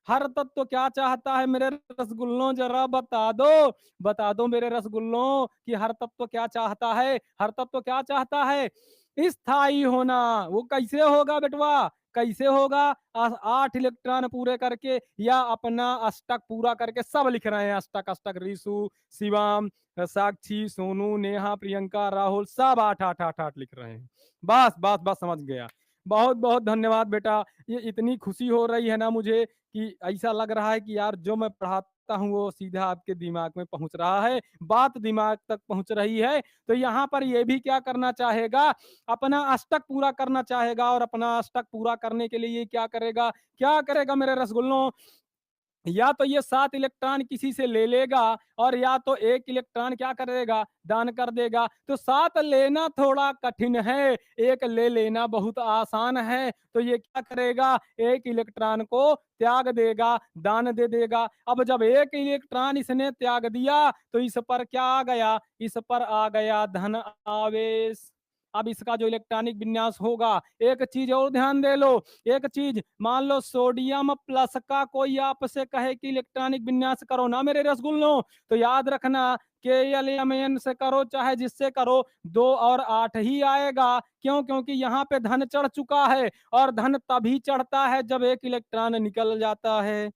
हर तत्व क्या चाहता है मेरे रसगुल्लों, जरा बता दो मेरे रसगुल्लों कि हर तत्व क्या चाहता है? हर तत्व क्या चाहता है? स्थायी होना। वो कैसे होगा बेटवा? कैसे होगा? 8 इलेक्ट्रॉन पूरे करके या अपना अष्टक पूरा करके सब लिख रहे हैं अष्टक, अष्टक ऋषु, शिवम, साक्षी, सोनू, नेहा, प्रियंका, राहुल सब 8, 8, 8, 8 लिख रहे हैं। बस समझ गया। बहुत-बहुत धन्यवाद बेटा। ये इतनी खुशी हो रही है ना मुझे कि ऐसा लग रहा है कि यार जो मैं पढ़ाता हूँ वो सीधा आपके दिमाग में पहुँच रहा है, बात दिमाग तक पहुँच रही है। तो यहाँ पर ये भी क्या करना चाहेगा, अपना अष्टक पूरा करना चाहेगा और अपना अष्टक पूरा करने के लिए ये क्या करेगा मेरे रसगुल्लों? या तो ये 7 इलेक्ट्रॉन किसी से ले लेगा और या तो 1 इलेक्ट्रॉन क्या करेगा, दान कर देगा। तो 7 लेना थोड़ा कठिन है, 1 ले लेना बहुत आसान है। तो ये क्या करेगा, 1 इलेक्ट्रॉन को त्याग देगा, दान दे देगा। अब जब 1 इलेक्ट्रॉन इसने त्याग दिया, तो इस पर क्या आ गया, इस पर आ गया धन आवेश। अब इसका जो इलेक्ट्रॉनिक विन्यास होगा, एक चीज और ध्यान दे लो, एक चीज मान लो सोडियम प्लस का कोई आपसे कहे कि इलेक्ट्रॉनिक विन्यास करो ना मेरे रसगुल्लों, तो याद रखना KLMN से करो चाहे जिससे करो, 2 और 8 ही आएगा। क्यों? क्योंकि यहाँ पे धन चढ़ चुका है और धन तभी चढ़ता है जब 1 इलेक्ट्रॉन निकल जाता है।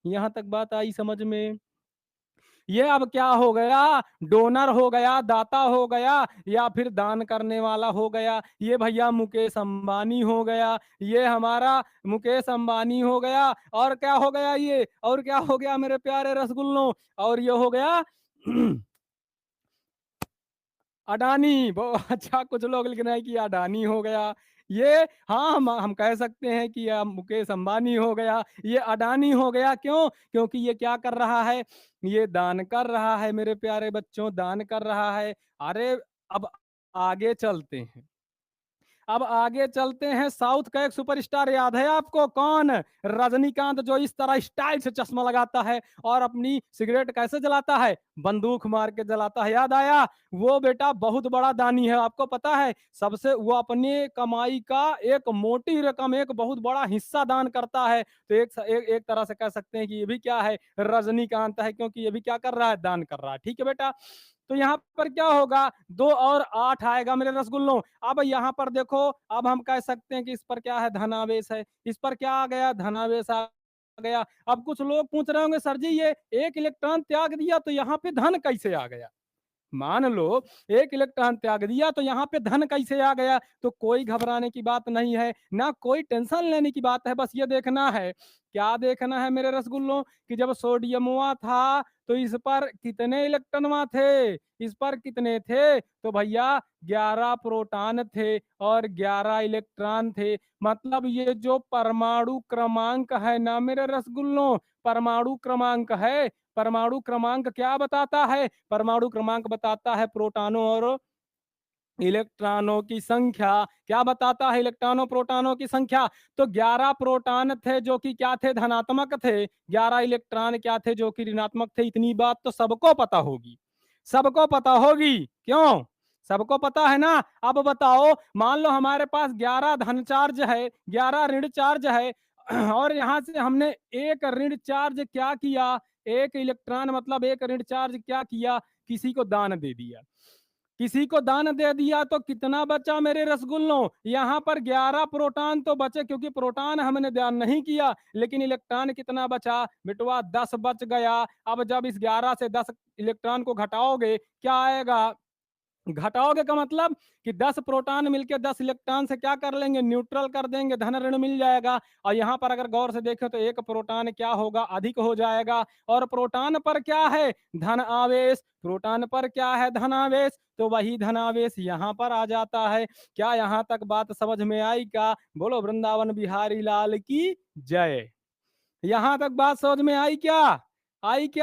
यहाँ तक बात आई समझ में? ये अब क्या हो गया, डोनर हो गया, दाता हो गया या फिर दान करने वाला हो गया। ये भैया मुकेश अंबानी हो गया, ये हमारा मुकेश अंबानी हो गया। और क्या हो गया ये, और क्या हो गया मेरे प्यारे रसगुल्लों, और ये हो गया अडानी। अच्छा, कुछ लोग लिख रहे हैं कि अडानी हो गया। ये हाँ, हम कह सकते हैं कि मुकेश अंबानी हो गया, ये अडानी हो गया। क्यों? क्योंकि ये क्या कर रहा है, ये दान कर रहा है मेरे प्यारे बच्चों, दान कर रहा है। अरे अब आगे चलते हैं, अब आगे चलते हैं। साउथ का एक सुपरस्टार याद है आपको? कौन? रजनीकांत, जो इस तरह स्टाइल से चश्मा लगाता है और अपनी सिगरेट कैसे जलाता है, बंदूक मार के जलाता है। याद आया? वो बेटा बहुत बड़ा दानी है, आपको पता है। सबसे वो अपने कमाई का एक मोटी रकम, एक बहुत बड़ा हिस्सा दान करता है। तो एक तरह से कह सकते हैं कि ये भी क्या है, रजनीकांत है, क्योंकि ये भी क्या कर रहा है, दान कर रहा है। ठीक है बेटा? तो यहाँ पर क्या होगा, 2 और 8 आएगा मेरे रसगुल्लों। अब यहाँ पर देखो, अब हम कह सकते हैं कि इस पर क्या है, धनावेश है। इस पर क्या आ गया, धनावेश आ गया। अब कुछ लोग पूछ रहे होंगे, सर जी ये 1 इलेक्ट्रॉन त्याग दिया तो यहाँ पे धन कैसे आ गया? मान लो 1 इलेक्ट्रॉन त्याग दिया तो यहाँ पे धन कैसे आ गया? तो कोई घबराने की बात नहीं है, ना कोई टेंशन लेने की बात है। बस ये देखना है, क्या देखना है मेरे रसगुल्लों, कि जब सोडियमवा था तो इस पर कितने इलेक्ट्रॉनवा थे? इस पर कितने थे? तो भैया 11 प्रोटॉन थे और 11 इलेक्ट्रॉन थे। मतलब ये जो परमाणु क्रमांक है ना मेरे रसगुल्लों, परमाणु क्रमांक है। परमाणु क्रमांक क्या बताता है? परमाणु क्रमांक बताता है प्रोटॉनों और इलेक्ट्रॉनों की संख्या। क्या बताता है? इलेक्ट्रॉनों प्रोटॉनों की संख्या। तो 11 प्रोटॉन थे जो कि क्या थे, धनात्मक थे। 11 इलेक्ट्रॉन क्या थे, जो कि ऋणात्मक थे। इतनी बात तो सबको पता होगी, सबको पता होगी। क्यों? सबको पता है ना? अब बताओ, मान लो हमारे पास 11 धन चार्ज है, 11 ऋण चार्ज है और यहां से हमने एक ऋण चार्ज क्या किया, एक इलेक्ट्रॉन मतलब एक ऋण चार्ज क्या किया, किसी को दान दे दिया। किसी को दान दे दिया तो कितना बचा मेरे रसगुल्लों? यहाँ पर 11 प्रोटॉन तो बचे, क्योंकि प्रोटॉन हमने दान नहीं किया, लेकिन इलेक्ट्रॉन कितना बचा बेटवा? 10 बच गया। अब जब इस 11 से 10 इलेक्ट्रॉन को घटाओगे, क्या आएगा? घटाओगे का मतलब कि 10 प्रोटॉन मिलके 10 इलेक्ट्रॉन से क्या कर लेंगे, न्यूट्रल कर देंगे, धन ऋण मिल जाएगा। और यहाँ पर अगर गौर से देखें तो एक प्रोटॉन क्या होगा, अधिक हो जाएगा। और प्रोटॉन पर क्या है, धन आवेश। प्रोटॉन पर क्या है, धन आवेश। तो वही धनावेश यहाँ पर आ जाता है। क्या यहाँ तक बात समझ में आई? क्या बोलो वृंदावन बिहारी लाल की जय। यहाँ तक बात समझ में आई क्या? आई क्या?